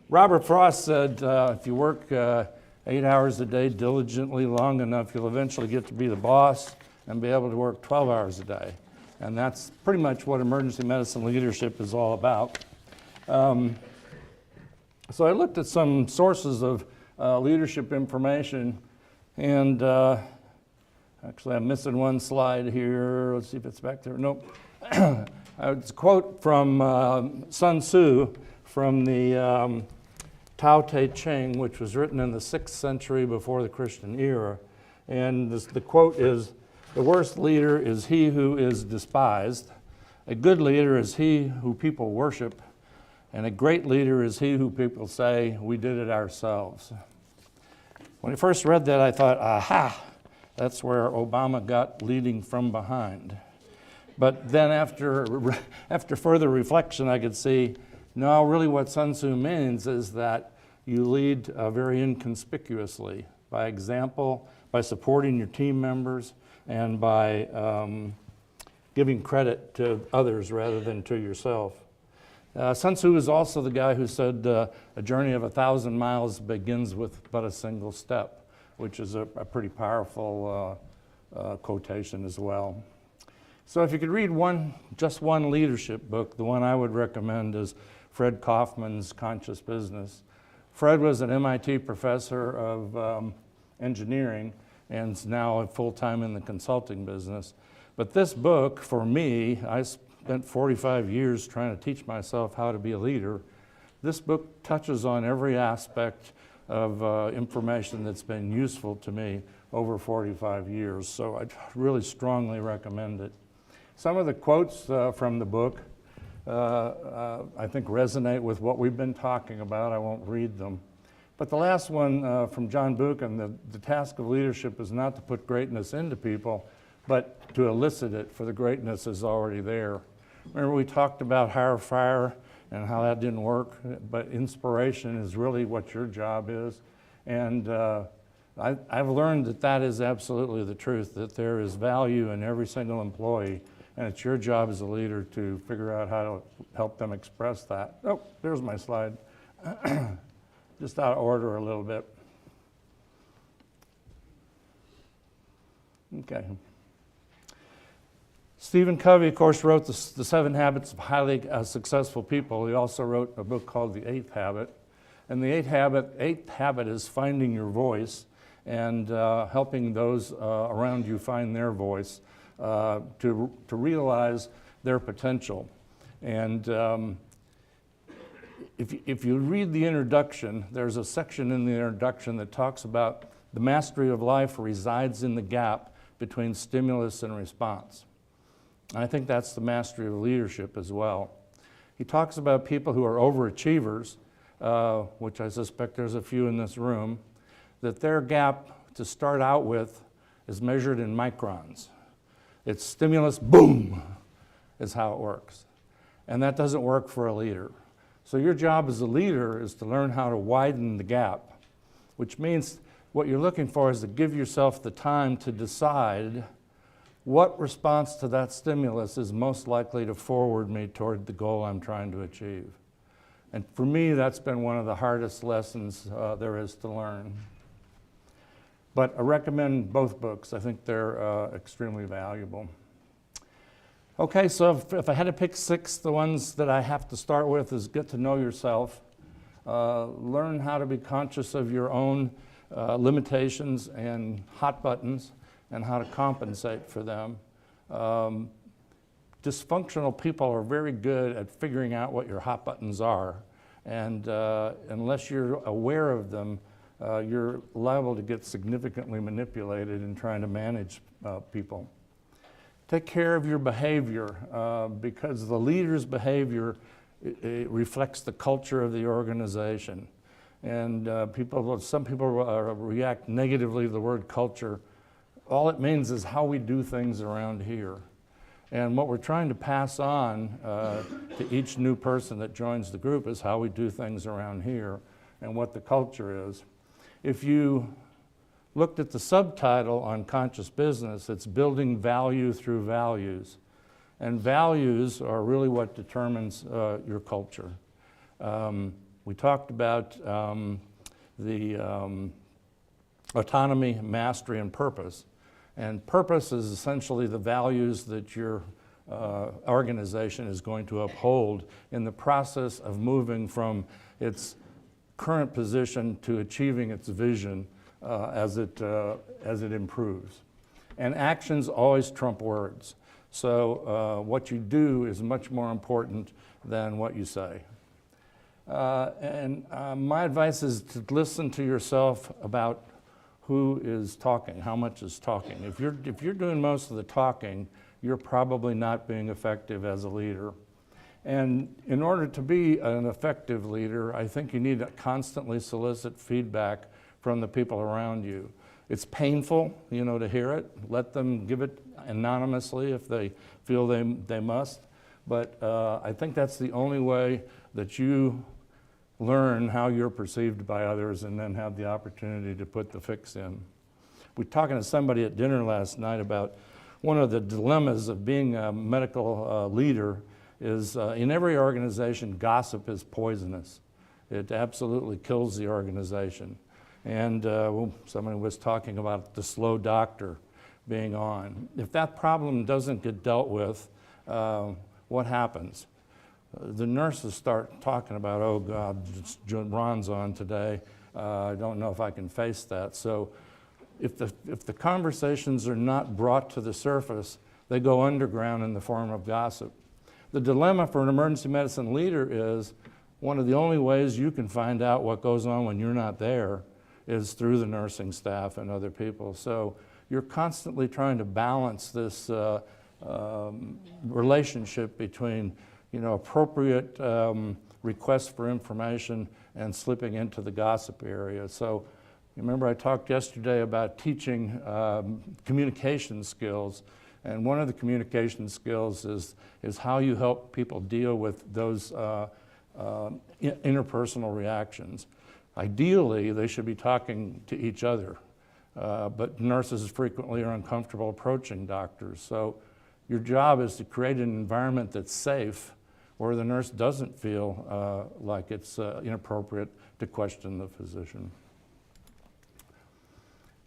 Robert Frost said, if you work 8 hours a day diligently long enough, you'll eventually get to be the boss and be able to work 12 hours a day. And that's pretty much what emergency medicine leadership is all about. So I looked at some sources of leadership information, and actually I'm missing one slide here. Let's see if it's back there. Nope. It's a quote from Sun Tzu from the Tao Te Ching, which was written in the 6th century before the Christian era. And the quote is, "The worst leader is he who is despised. A good leader is he who people worship. And a great leader is he who people say, we did it ourselves." When I first read that, I thought, aha, that's where Obama got leading from behind. But then after further reflection, I could see, no, really what Sun Tzu means is that you lead very inconspicuously, by example, by supporting your team members, and by giving credit to others rather than to yourself. Sun Tzu is also the guy who said a journey of 1,000 miles begins with but a single step, which is a pretty powerful quotation as well. So if you could read just one leadership book, the one I would recommend is Fred Kaufman's Conscious Business. Fred was an MIT professor of engineering and is now full-time in the consulting business. But this book, for me, I spent 45 years trying to teach myself how to be a leader. This book touches on every aspect of information that's been useful to me over 45 years, so I really strongly recommend it. Some of the quotes from the book I think resonate with what we've been talking about. I won't read them. But the last one from John Buchan, the task of leadership is not to put greatness into people, but to elicit it, for the greatness is already there. Remember we talked about hire fire and how that didn't work, but inspiration is really what your job is. And I've learned that that is absolutely the truth, that there is value in every single employee, and it's your job as a leader to figure out how to help them express that. Oh, there's my slide. Just out of order a little bit. Okay. Stephen Covey, of course, wrote the 7 Habits of Highly Successful People. He also wrote a book called The 8th Habit. And the 8th habit is finding your voice and helping those around you find their voice to realize their potential. And if you read the introduction, there's a section in the introduction that talks about the mastery of life resides in the gap between stimulus and response. And I think that's the mastery of leadership as well. He talks about people who are overachievers, which I suspect there's a few in this room, that their gap to start out with is measured in microns. It's stimulus, boom, is how it works. And that doesn't work for a leader. So your job as a leader is to learn how to widen the gap, which means what you're looking for is to give yourself the time to decide what response to that stimulus is most likely to forward me toward the goal I'm trying to achieve. And for me, that's been one of the hardest lessons there is to learn. But I recommend both books. I think they're extremely valuable. Okay, so if I had to pick 6, the ones that I have to start with is get to know yourself, learn how to be conscious of your own limitations and hot buttons, and how to compensate for them. Dysfunctional people are very good at figuring out what your hot buttons are, and unless you're aware of them, you're liable to get significantly manipulated in trying to manage people. Take care of your behavior, because the leader's behavior it reflects the culture of the organization. And some people react negatively to the word culture. All it means is how we do things around here. And what we're trying to pass on to each new person that joins the group is how we do things around here and what the culture is. If you looked at the subtitle on Conscious Business, it's Building Value Through Values. And values are really what determines your culture. We talked about the autonomy, mastery, and purpose. And purpose is essentially the values that your organization is going to uphold in the process of moving from its current position to achieving its vision as it improves. And actions always trump words. So what you do is much more important than what you say. My advice is to listen to yourself about who is talking, how much is talking. If you're doing most of the talking, you're probably not being effective as a leader. And in order to be an effective leader, I think you need to constantly solicit feedback from the people around you. It's painful, to hear it. Let them give it anonymously if they feel they must. But I think that's the only way that you learn how you're perceived by others and then have the opportunity to put the fix in. We were talking to somebody at dinner last night about one of the dilemmas of being a medical leader is in every organization, gossip is poisonous. It absolutely kills the organization. And somebody was talking about the slow doctor being on. If that problem doesn't get dealt with, what happens? The nurses start talking about, oh God, Ron's on today. I don't know if I can face that. So if the conversations are not brought to the surface, they go underground in the form of gossip. The dilemma for an emergency medicine leader is one of the only ways you can find out what goes on when you're not there is through the nursing staff and other people. So you're constantly trying to balance this relationship between appropriate requests for information and slipping into the gossip area. So remember I talked yesterday about teaching communication skills, and one of the communication skills is how you help people deal with those interpersonal reactions. Ideally, they should be talking to each other, but nurses frequently are uncomfortable approaching doctors. So your job is to create an environment that's safe where the nurse doesn't feel like it's inappropriate to question the physician.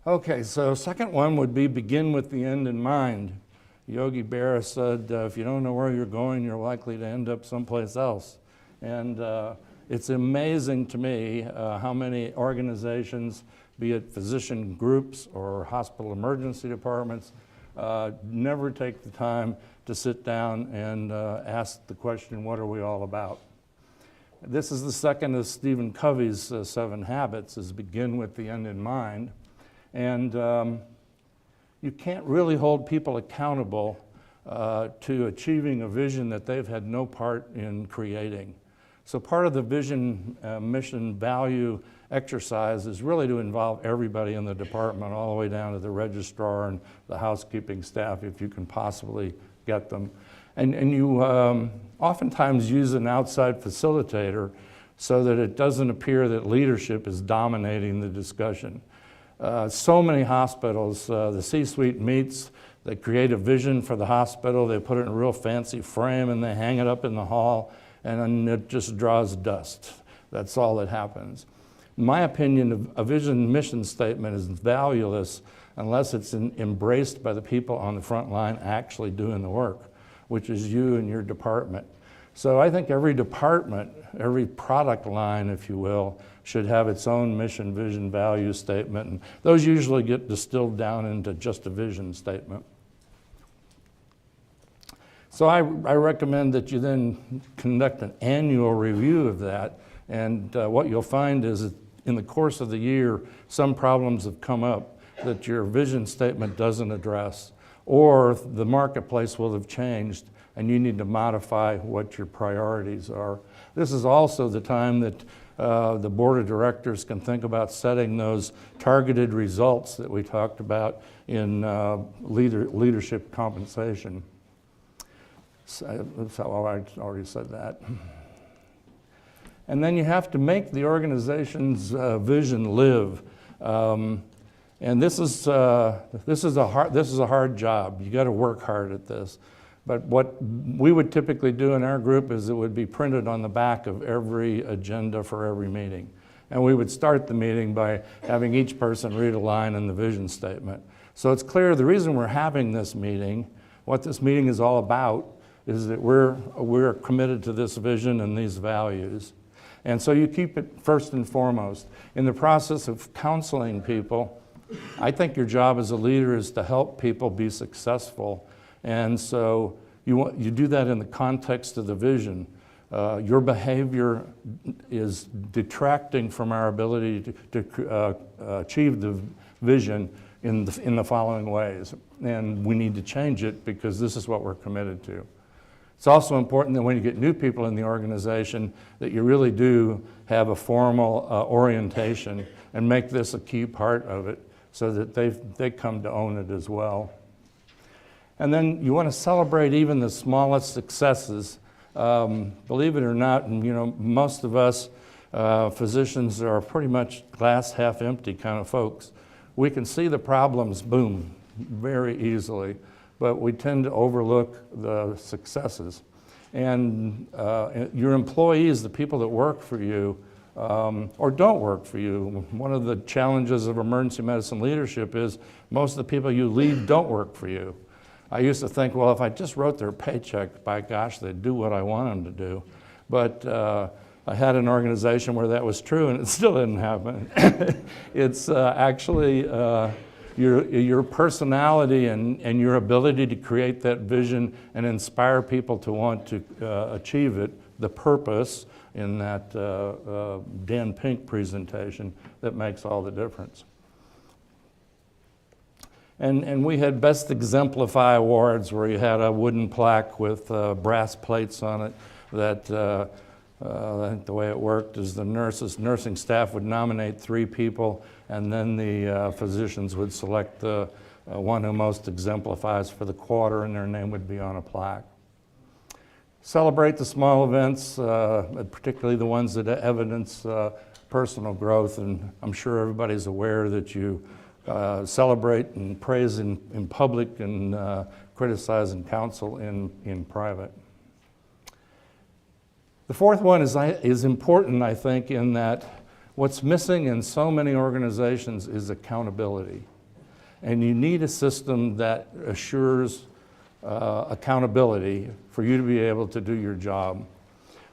Okay, so second one would be begin with the end in mind. Yogi Berra said, if you don't know where you're going, you're likely to end up someplace else. And it's amazing to me how many organizations, be it physician groups or hospital emergency departments, never take the time to sit down and ask the question, what are we all about? This is the second of Stephen Covey's 7 habits, is begin with the end in mind. And you can't really hold people accountable to achieving a vision that they've had no part in creating. So part of the vision, mission, value exercise is really to involve everybody in the department, all the way down to the registrar and the housekeeping staff, if you can possibly get them. And you oftentimes use an outside facilitator so that it doesn't appear that leadership is dominating the discussion. So many hospitals, the C-suite meets, they create a vision for the hospital, they put it in a real fancy frame and they hang it up in the hall, and then it just draws dust. That's all that happens. In my opinion, a vision mission statement is valueless unless it's embraced by the people on the front line actually doing the work, which is you and your department. So I think every department, every product line, if you will, should have its own mission, vision, value statement. And those usually get distilled down into just a vision statement. So I recommend that you then conduct an annual review of that. And what you'll find is in the course of the year, some problems have come up that your vision statement doesn't address, or the marketplace will have changed and you need to modify what your priorities are. This is also the time that the board of directors can think about setting those targeted results that we talked about in leadership compensation. So I already said that. And then you have to make the organization's vision live. And this is a hard job. You got to work hard at this. But what we would typically do in our group is it would be printed on the back of every agenda for every meeting. And we would start the meeting by having each person read a line in the vision statement. So it's clear the reason we're having this meeting, what this meeting is all about, is that we're committed to this vision and these values. And so you keep it first and foremost. In the process of counseling people, I think your job as a leader is to help people be successful. And so you do that in the context of the vision. Your behavior is detracting from our ability to achieve the vision in the following ways. And we need to change it because this is what we're committed to. It's also important that when you get new people in the organization that you really do have a formal orientation and make this a key part of it so that they come to own it as well. And then you want to celebrate even the smallest successes. Believe it or not, and, most of us physicians are pretty much glass half empty kind of folks. We can see the problems, boom, very easily, but we tend to overlook the successes. And your employees, the people that work for you, or don't work for you, one of the challenges of emergency medicine leadership is most of the people you lead don't work for you. I used to think, well, if I just wrote their paycheck, by gosh, they'd do what I want them to do. But I had an organization where that was true, and it still didn't happen. It's actually your personality and your ability to create that vision and inspire people to want to achieve it, the purpose in that Dan Pink presentation that makes all the difference. And we had Best Exemplify Awards where you had a wooden plaque with brass plates on it that I think the way it worked is the nursing staff would nominate 3 people, and then the physicians would select the one who most exemplifies for the quarter, and their name would be on a plaque. Celebrate the small events, particularly the ones that evidence personal growth, and I'm sure everybody's aware that you celebrate and praise in public and criticize and counsel in private. The fourth one is important, I think, in that what's missing in so many organizations is accountability. And you need a system that assures accountability for you to be able to do your job.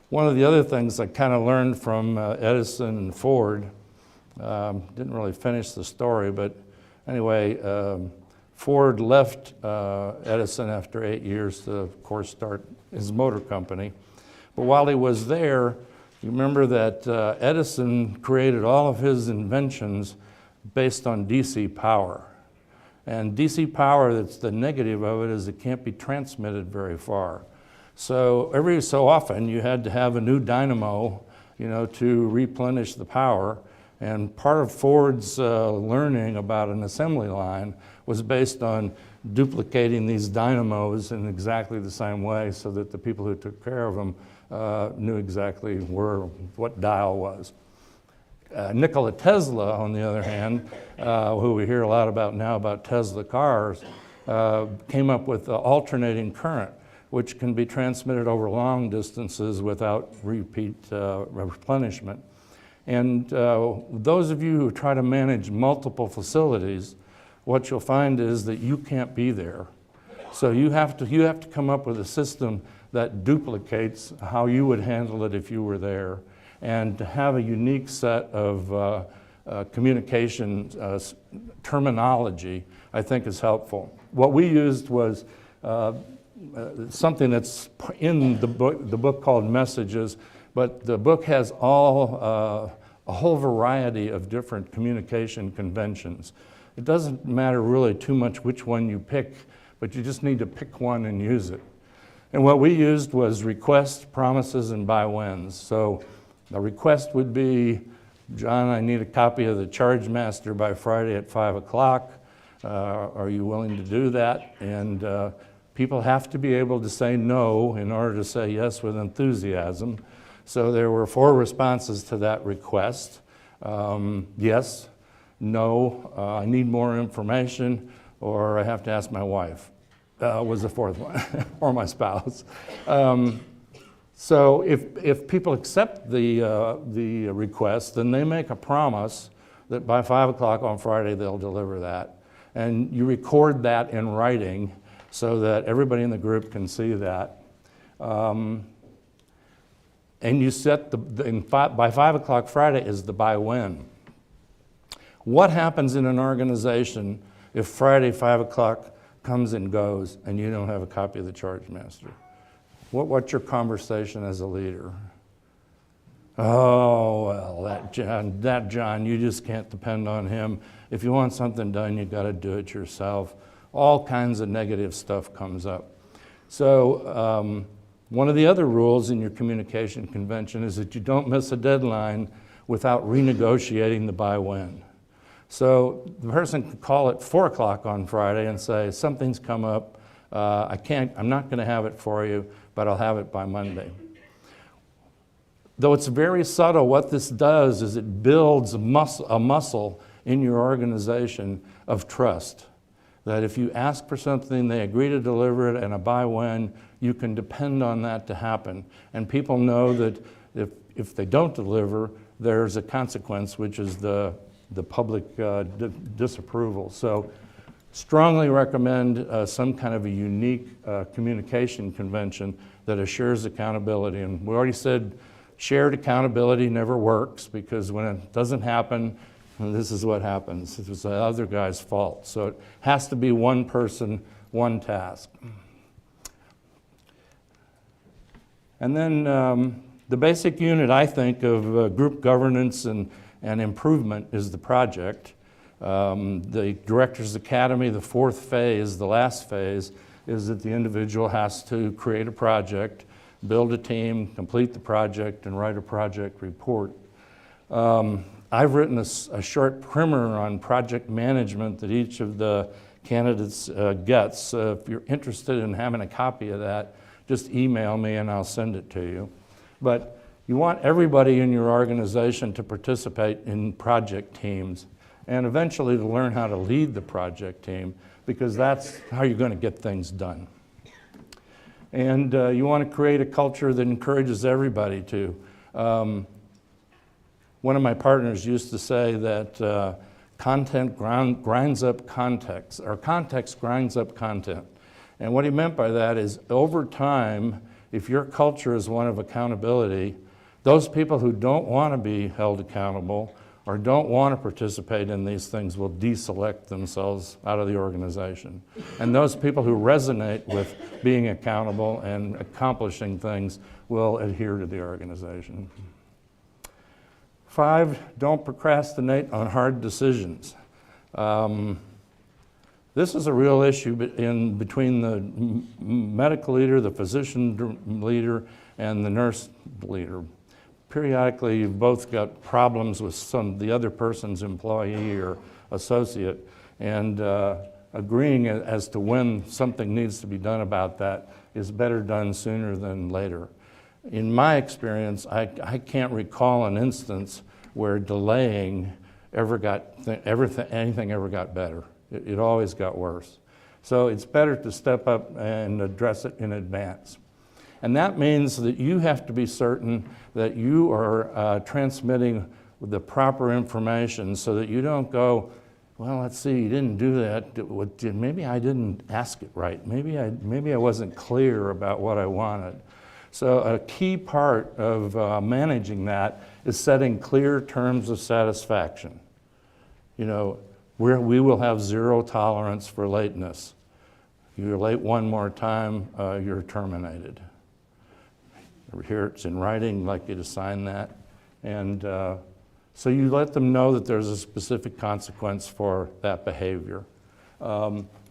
One of the other things I kind of learned from Edison and Ford, didn't really finish the story, but anyway, Ford left Edison after 8 years to, of course, start his motor company. But while he was there, you remember that Edison created all of his inventions based on DC power. And DC power, that's the negative of it, is it can't be transmitted very far. So every so often you had to have a new dynamo, to replenish the power. And part of Ford's learning about an assembly line was based on duplicating these dynamos in exactly the same way so that the people who took care of them knew exactly what dial was. Nikola Tesla, on the other hand, who we hear a lot about now about Tesla cars, came up with alternating current, which can be transmitted over long distances without repeat replenishment. And those of you who try to manage multiple facilities, what you'll find is that you can't be there. So you have to come up with a system that duplicates how you would handle it if you were there, and to have a unique set of communication terminology, I think is helpful. What we used was something that's in the book called Messages, but the book has a whole variety of different communication conventions. It doesn't matter really too much which one you pick, but you just need to pick one and use it. And what we used was requests, promises, and by-whens. So the request would be, John, I need a copy of the Charge Master by Friday at 5 o'clock. Are you willing to do that? And people have to be able to say no in order to say yes with enthusiasm. So there were 4 responses to that request. Yes, no, I need more information, or I have to ask my wife. was the fourth one, or my spouse. So if people accept the request, then they make a promise that by 5 o'clock on Friday they'll deliver that. And you record that in writing so that everybody in the group can see that. And you set by 5 o'clock Friday is the by when. What happens in an organization if Friday 5 o'clock comes and goes and you don't have a copy of the charge master? What's your conversation as a leader? Oh, well, that John, you just can't depend on him. If you want something done, you got to do it yourself. All kinds of negative stuff comes up. So one of the other rules in your communication convention is that you don't miss a deadline without renegotiating the by when. So the person could call at 4 o'clock on Friday and say, something's come up, I'm not going to have it for you, but I'll have it by Monday. Though it's very subtle, what this does is it builds a muscle in your organization of trust. That if you ask for something, they agree to deliver it, and a by when, you can depend on that to happen. And people know that if they don't deliver, there's a consequence, which is the public disapproval. So strongly recommend some kind of a unique communication convention that assures accountability. And we already said shared accountability never works, because when it doesn't happen, this is what happens. It was the other guy's fault. So it has to be one person, one task. And then the basic unit, I think, of group governance and improvement is the project. The Director's Academy, the fourth phase, the last phase, is that the individual has to create a project, build a team, complete the project, and write a project report. I've written a short primer on project management that each of the candidates gets. If you're interested in having a copy of that, just email me and I'll send it to you. But you want everybody in your organization to participate in project teams, and eventually to learn how to lead the project team, because that's how you're going to get things done. And you want to create a culture that encourages everybody to. One of my partners used to say that content grinds up context, or context grinds up content. And what he meant by that is, over time, if your culture is one of accountability, those people who don't want to be held accountable or don't want to participate in these things will deselect themselves out of the organization. And those people who resonate with being accountable and accomplishing things will adhere to the organization. 5, don't procrastinate on hard decisions. This is a real issue between the medical leader, the physician leader, and the nurse leader. Periodically, you've both got problems with the other person's employee or associate, and agreeing as to when something needs to be done about that is better done sooner than later. In my experience, I can't recall an instance where delaying anything ever got better. It always got worse. So it's better to step up and address it in advance. And that means that you have to be certain that you are transmitting the proper information, so that you don't go, well, let's see, you didn't do that. Maybe I didn't ask it right. Maybe I wasn't clear about what I wanted. So a key part of managing that is setting clear terms of satisfaction. You know, we will have 0 tolerance for lateness. You're late one more time, you're terminated. Here it's in writing, like you to sign that. And so you let them know that there's a specific consequence for that behavior.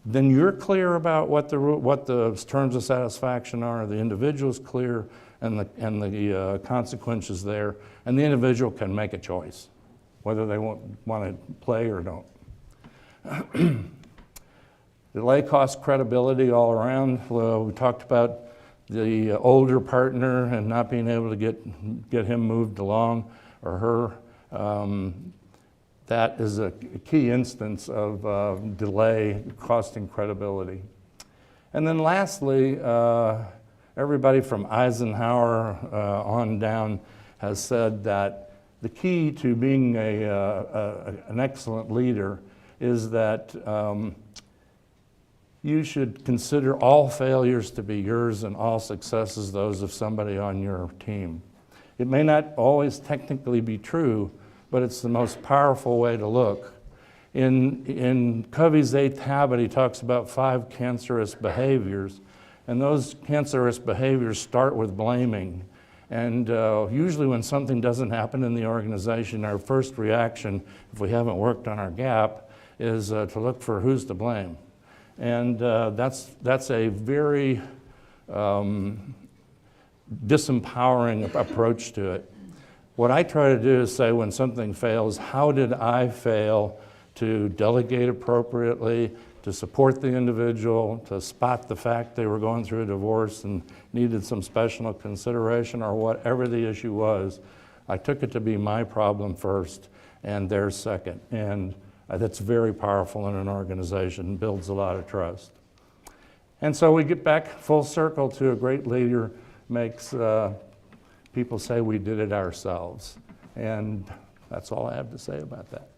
Then you're clear about what the terms of satisfaction are, the individual's clear, and the consequences there, and the individual can make a choice, whether they want to play or don't. Delay costs credibility all around. We talked about the older partner and not being able to get him moved along, or her. That is a key instance of delay costing credibility. And then lastly, everybody from Eisenhower on down has said that the key to being an excellent leader is that you should consider all failures to be yours and all successes those of somebody on your team. It may not always technically be true, but it's the most powerful way to look. In Covey's 8th habit, he talks about 5 cancerous behaviors, and those cancerous behaviors start with blaming. And usually when something doesn't happen in the organization, our first reaction, if we haven't worked on our gap, is to look for who's to blame. And that's a very disempowering approach to it. What I try to do is say when something fails, how did I fail to delegate appropriately, to support the individual, to spot the fact they were going through a divorce and needed some special consideration or whatever the issue was. I took it to be my problem first and theirs second. And that's very powerful in an organization, builds a lot of trust. And so we get back full circle to a great leader makes people say we did it ourselves. And that's all I have to say about that.